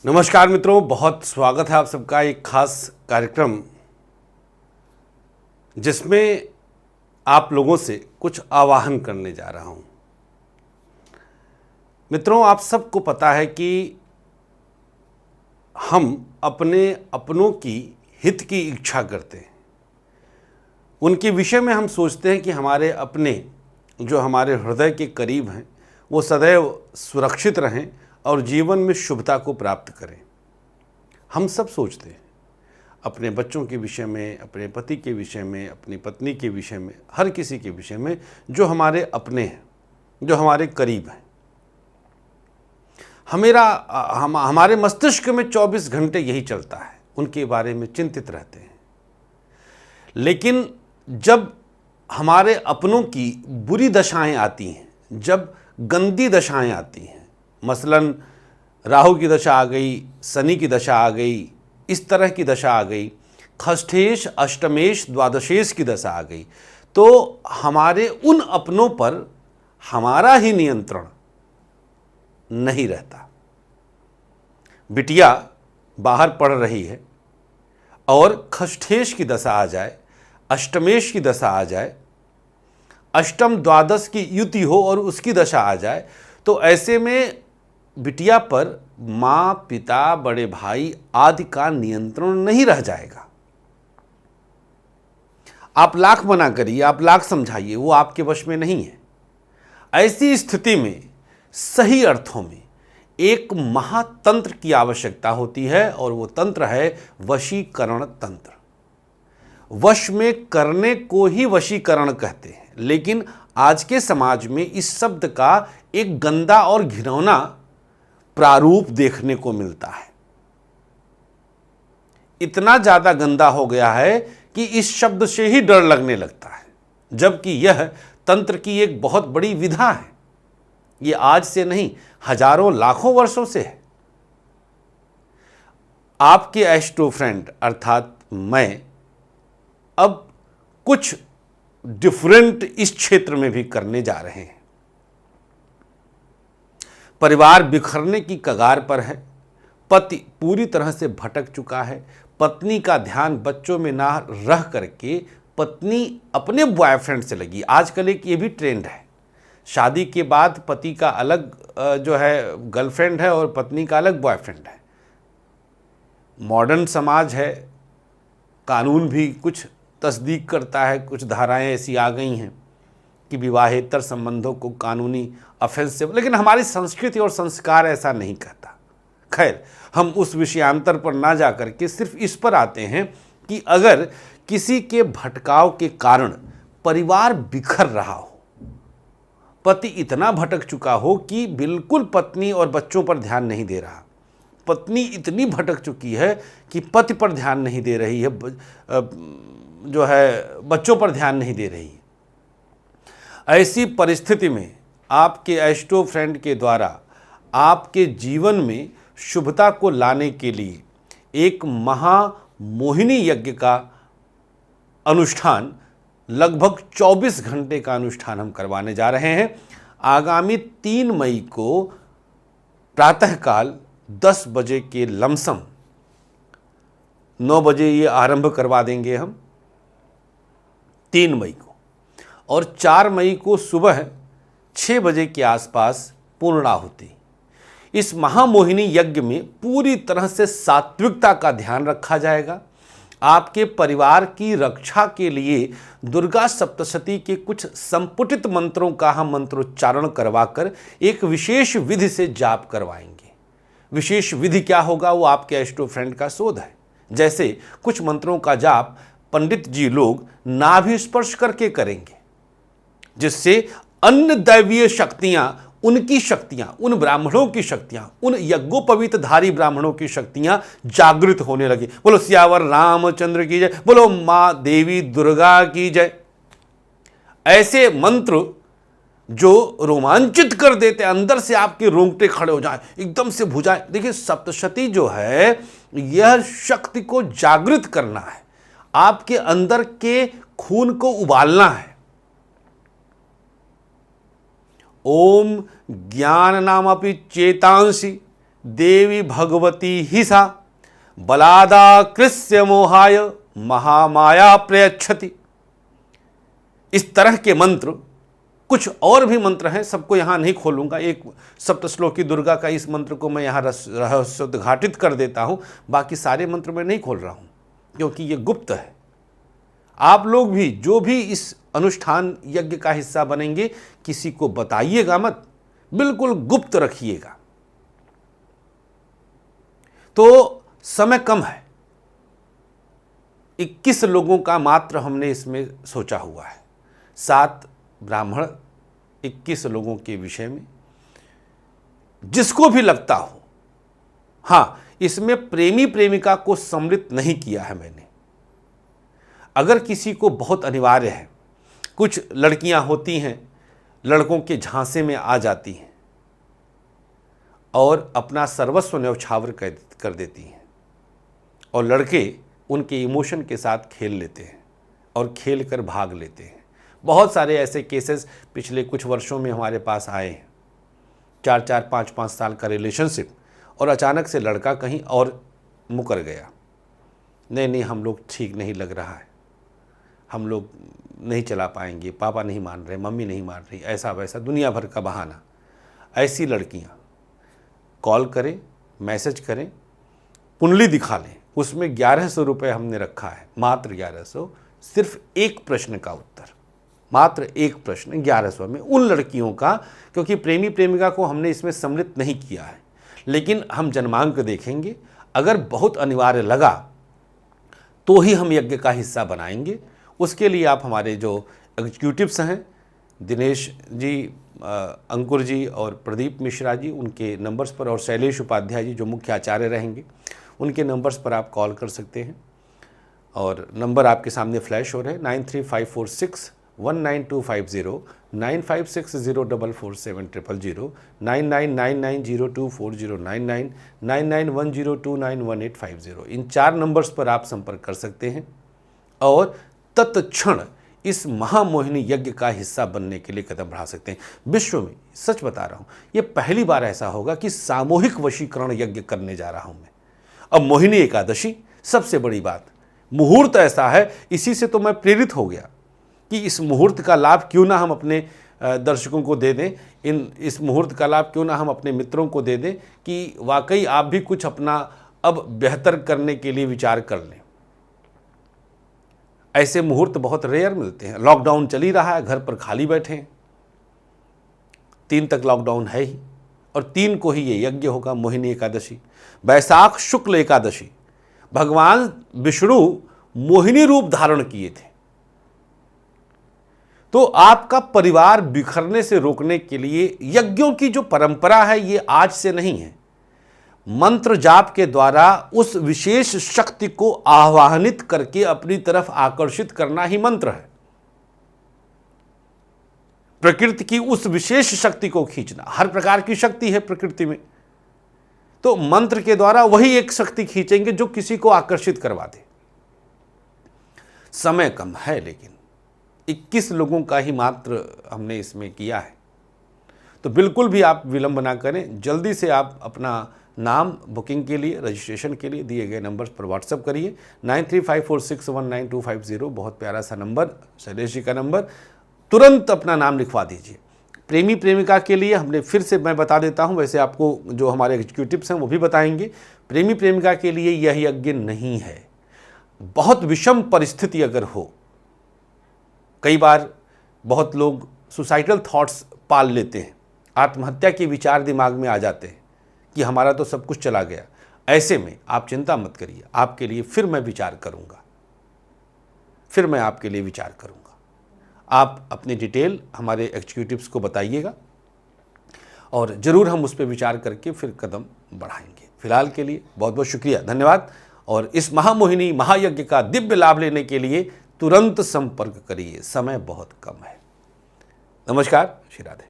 नमस्कार मित्रों, बहुत स्वागत है आप सबका एक खास कार्यक्रम जिसमें आप लोगों से कुछ आवाहन करने जा रहा हूं। मित्रों, आप सबको पता है कि हम अपने अपनों की हित की इच्छा करते हैं। उनके विषय में हम सोचते हैं कि हमारे अपने जो हमारे हृदय के करीब हैं वो सदैव सुरक्षित रहें और जीवन में शुभता को प्राप्त करें। हम सब सोचते हैं अपने बच्चों के विषय में, अपने पति के विषय में, अपनी पत्नी के विषय में, हर किसी के विषय में जो हमारे अपने हैं, जो हमारे करीब हैं। हमारे मस्तिष्क में 24 घंटे यही चलता है, उनके बारे में चिंतित रहते हैं। लेकिन जब हमारे अपनों की बुरी दशाएं आती हैं, जब गंदी दशाएं आती हैं, मसलन राहु की दशा आ गई, शनि की दशा आ गई, इस तरह की दशा आ गई, खष्ठेश, अष्टमेश, द्वादशेश की दशा आ गई, तो हमारे उन अपनों पर हमारा ही नियंत्रण नहीं रहता। बिटिया बाहर पढ़ रही है और खष्ठेश की दशा आ जाए, अष्टमेश की दशा आ जाए, अष्टम द्वादश की युति हो और उसकी दशा आ जाए, तो ऐसे में बिटिया पर माँ, पिता, बड़े भाई आदि का नियंत्रण नहीं रह जाएगा। आप लाख मना करिए, आप लाख समझाइए, वो आपके वश में नहीं है। ऐसी स्थिति में सही अर्थों में एक महातंत्र की आवश्यकता होती है और वो तंत्र है वशीकरण तंत्र। वश में करने को ही वशीकरण कहते हैं, लेकिन आज के समाज में इस शब्द का एक गंदा और घिनौना प्रारूप देखने को मिलता है। इतना ज्यादा गंदा हो गया है कि इस शब्द से ही डर लगने लगता है, जबकि यह तंत्र की एक बहुत बड़ी विधा है। यह आज से नहीं, हजारों लाखों वर्षों से है। आपके एस्ट्रो फ्रेंड अर्थात मैं अब कुछ डिफरेंट इस क्षेत्र में भी करने जा रहे हैं। परिवार बिखरने की कगार पर है, पति पूरी तरह से भटक चुका है, पत्नी का ध्यान बच्चों में ना रह करके पत्नी अपने बॉयफ्रेंड से लगी। आजकल एक ये भी ट्रेंड है, शादी के बाद पति का अलग जो है गर्लफ्रेंड है और पत्नी का अलग बॉयफ्रेंड है। मॉडर्न समाज है, कानून भी कुछ तस्दीक करता है, कुछ धाराएं ऐसी आ गई हैं कि विवाहेतर संबंधों को कानूनी ऑफेंसिव, लेकिन हमारी संस्कृति और संस्कार ऐसा नहीं कहता। खैर, हम उस विषयांतर पर ना जाकर के सिर्फ इस पर आते हैं कि अगर किसी के भटकाव के कारण परिवार बिखर रहा हो, पति इतना भटक चुका हो कि बिल्कुल पत्नी और बच्चों पर ध्यान नहीं दे रहा, पत्नी इतनी भटक चुकी है कि पति पर ध्यान नहीं दे रही है, जो है बच्चों पर ध्यान नहीं दे रही है। ऐसी परिस्थिति में आपके एस्ट्रो फ्रेंड के द्वारा आपके जीवन में शुभता को लाने के लिए एक महामोहिनी यज्ञ का अनुष्ठान, लगभग 24 घंटे का अनुष्ठान हम करवाने जा रहे हैं। आगामी 3 मई को प्रातःकाल 10 बजे के लमसम, 9 बजे ये आरंभ करवा देंगे हम 3 मई को, और 4 मई को सुबह 6 बजे के आसपास पूर्णाहुति। इस महामोहिनी यज्ञ में पूरी तरह से सात्विकता का ध्यान रखा जाएगा। आपके परिवार की रक्षा के लिए दुर्गा सप्तशती के कुछ संपुटित मंत्रों का हम मंत्रोच्चारण करवाकर एक विशेष विधि से जाप करवाएंगे। विशेष विधि क्या होगा वो आपके एस्ट्रो फ्रेंड का शोध है। जैसे कुछ मंत्रों का जाप पंडित जी लोग नाभि स्पर्श करके करेंगे, जिससे अन्य दैवीय शक्तियां, उनकी शक्तियां, उन ब्राह्मणों की शक्तियां, उन यज्ञोपवीतधारी ब्राह्मणों की शक्तियां जागृत होने लगी। बोलो सियावर रामचंद्र की जय, बोलो मां देवी दुर्गा की जय। ऐसे मंत्र जो रोमांचित कर देते, अंदर से आपके रोंगटे खड़े हो जाएं, एकदम से भुजाएं। देखिए, सप्तशती जो है यह शक्ति को जागृत करना है, आपके अंदर के खून को उबालना है। ओम ज्ञान नामपि चेतांसि देवी भगवती ही सा बलादा कृष्य मोहाय महामाया प्रयच्छति। इस तरह के मंत्र, कुछ और भी मंत्र हैं, सबको यहाँ नहीं खोलूंगा। एक सप्तश्लोकी दुर्गा का इस मंत्र को मैं यहाँ रहस्योद्घाटित कर देता हूँ, बाकी सारे मंत्र मैं नहीं खोल रहा हूँ क्योंकि ये गुप्त है। आप लोग भी जो भी इस अनुष्ठान यज्ञ का हिस्सा बनेंगे किसी को बताइएगा मत, बिल्कुल गुप्त रखिएगा। तो समय कम है, 21 लोगों का मात्र हमने इसमें सोचा हुआ है। 7 ब्राह्मण 21 लोगों के विषय में जिसको भी लगता हो। हाँ, इसमें प्रेमी प्रेमिका को सम्मिलित नहीं किया है मैंने। अगर किसी को बहुत अनिवार्य है, कुछ लड़कियां होती हैं लड़कों के झांसे में आ जाती हैं और अपना सर्वस्व न्यौछावर कर देती हैं और लड़के उनके इमोशन के साथ खेल लेते हैं और खेल कर भाग लेते हैं। बहुत सारे ऐसे केसेस पिछले कुछ वर्षों में हमारे पास आए हैं। 4-4, 5-5 साल का रिलेशनशिप और अचानक से लड़का कहीं और मुकर गया। नहीं, हम लोग ठीक नहीं लग रहा है, हम लोग नहीं चला पाएंगे, पापा नहीं मान रहे, मम्मी नहीं मान रही, ऐसा वैसा दुनिया भर का बहाना। ऐसी लड़कियां कॉल करें, मैसेज करें, कुंडली दिखा लें, उसमें 1100 रुपये हमने रखा है, मात्र 1100, सिर्फ एक प्रश्न का उत्तर, मात्र एक प्रश्न 1100 में उन लड़कियों का, क्योंकि प्रेमी प्रेमिका को हमने इसमें सम्मिलित नहीं किया है। लेकिन हम जन्मांक देखेंगे, अगर बहुत अनिवार्य लगा तो ही हम यज्ञ का हिस्सा बनाएंगे। उसके लिए आप हमारे जो एग्जीक्यूटिव्स हैं, दिनेश जी, अंकुर जी और प्रदीप मिश्रा जी, उनके नंबर्स पर, और शैलेश उपाध्याय जी जो मुख्य आचार्य रहेंगे, उनके नंबर्स पर आप कॉल कर सकते हैं। और नंबर आपके सामने फ्लैश हो रहे हैं, 9354619250, 9560447000, 9999024099, 9910291850। इन 4 नंबर्स पर आप संपर्क कर सकते हैं और तत्क्षण इस महामोहिनी यज्ञ का हिस्सा बनने के लिए कदम बढ़ा सकते हैं। विश्व में, सच बता रहा हूं, ये पहली बार ऐसा होगा कि सामूहिक वशीकरण यज्ञ करने जा रहा हूं मैं। अब मोहिनी एकादशी, सबसे बड़ी बात, मुहूर्त ऐसा है, इसी से तो मैं प्रेरित हो गया कि इस मुहूर्त का लाभ क्यों ना हम अपने दर्शकों को दे दें, इस मुहूर्त का लाभ क्यों ना हम अपने मित्रों को दे दें कि वाकई आप भी कुछ अपना अब बेहतर करने के लिए विचार कर लें। ऐसे मुहूर्त बहुत रेयर मिलते हैं। लॉकडाउन चल ही रहा है, घर पर खाली बैठे हैं, 3 तक लॉकडाउन है ही, और 3 को ही ये यज्ञ होगा, मोहिनी एकादशी, वैशाख शुक्ल एकादशी। भगवान विष्णु मोहिनी रूप धारण किए थे। तो आपका परिवार बिखरने से रोकने के लिए यज्ञों की जो परंपरा है ये आज से नहीं है। मंत्र जाप के द्वारा उस विशेष शक्ति को आह्वानित करके अपनी तरफ आकर्षित करना ही मंत्र है। प्रकृति की उस विशेष शक्ति को खींचना, हर प्रकार की शक्ति है प्रकृति में, तो मंत्र के द्वारा वही एक शक्ति खींचेंगे जो किसी को आकर्षित करवा दे। समय कम है, लेकिन 21 लोगों का ही मात्र हमने इसमें किया है, तो बिल्कुल भी आप विलंब ना करें। जल्दी से आप अपना नाम बुकिंग के लिए, रजिस्ट्रेशन के लिए दिए गए नंबर्स पर व्हाट्सएप करिए। 9354619250, बहुत प्यारा सा नंबर, शैलेश जी का नंबर। तुरंत अपना नाम लिखवा दीजिए। प्रेमी प्रेमिका के लिए हमने फिर से मैं बता देता हूं, वैसे आपको जो हमारे एग्जीक्यूटिव्स हैं वो भी बताएंगे। प्रेमी प्रेमिका के लिए यह यज्ञ नहीं है। बहुत विषम परिस्थिति अगर हो, कई बार बहुत लोग सुसाइडल थॉट्स पाल लेते हैं, आत्महत्या के विचार दिमाग में आ जाते हैं कि हमारा तो सब कुछ चला गया। ऐसे में आप चिंता मत करिए, आपके लिए फिर मैं विचार करूंगा, फिर मैं आपके लिए विचार करूंगा। आप अपनी डिटेल हमारे एग्जीक्यूटिव्स को बताइएगा और ज़रूर हम उस पर विचार करके फिर कदम बढ़ाएंगे। फिलहाल के लिए बहुत बहुत शुक्रिया, धन्यवाद। और इस महामोहिनी महायज्ञ का दिव्य लाभ लेने के लिए तुरंत संपर्क करिए, समय बहुत कम है। नमस्कार, श्री राधे।